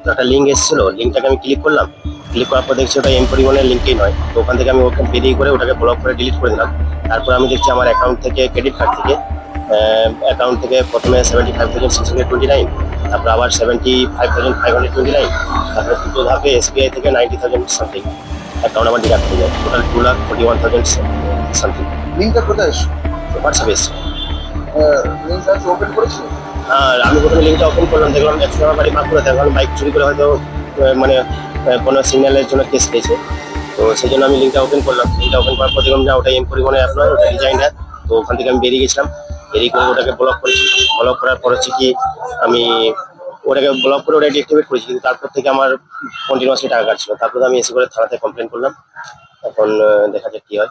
তো একটা লিঙ্ক এসেছিল, লিঙ্কটাকে আমি ক্লিক করলাম। ক্লিক করার পর দেখছি ওটা এম পরিবহনের লিঙ্কই নয়। তো ওখান থেকে আমি ওকে বেরিয়ে করে ওটাকে ব্লক করে ডিলিট করে দিলাম। তারপর আমি দেখছি আমার অ্যাকাউন্ট থেকে, ক্রেডিট কার্ড থেকে, অ্যাকাউন্ট থেকে প্রথমে 75,629, তারপর আবার 75,529, তারপরে দুটো ধাপে এসবিআই থেকে 90,000 সামথিং অ্যাকাউন্ট আমার ডিডাক্ট হয়ে যায়। Total 2,41,000 something. লিঙ্কটা কোথায় এসছে? হোয়াটসঅ্যাপে এসছে। লিঙ্কটা ওপেন করেছিল? আর আমি প্রথমে লিঙ্কটা ওপেন করলাম, দেখলাম যে আমার বাড়ি বাঁকুড়া, কারণ বাইক চুরি করে হয়তো মানে কোনো সিগন্যালের জন্য কেস খেয়েছে। তো সেই জন্য আমি লিঙ্কটা ওপেন করলাম। লিঙ্কটা ওপেন করার পর দেখলাম না ওটা এম পরিবহনের অ্যাপ নয়, ওটা ডিজাইনার। তো ওখান থেকে আমি বেরিয়ে গেছিলাম। বেরিয়ে করে ওটাকে ব্লক করেছি। ব্লক করার পর হচ্ছে কি আমি ওটাকে ব্লক করে ওটা ডিঅ্যাক্টিভেট করেছি, কিন্তু তারপর থেকে আমার কন্টিনিউয়াসলি টাকা কাটছিল। তারপর আমি এসে করে থানাতে কমপ্লেন করলাম। এখন দেখা যাক কি হয়।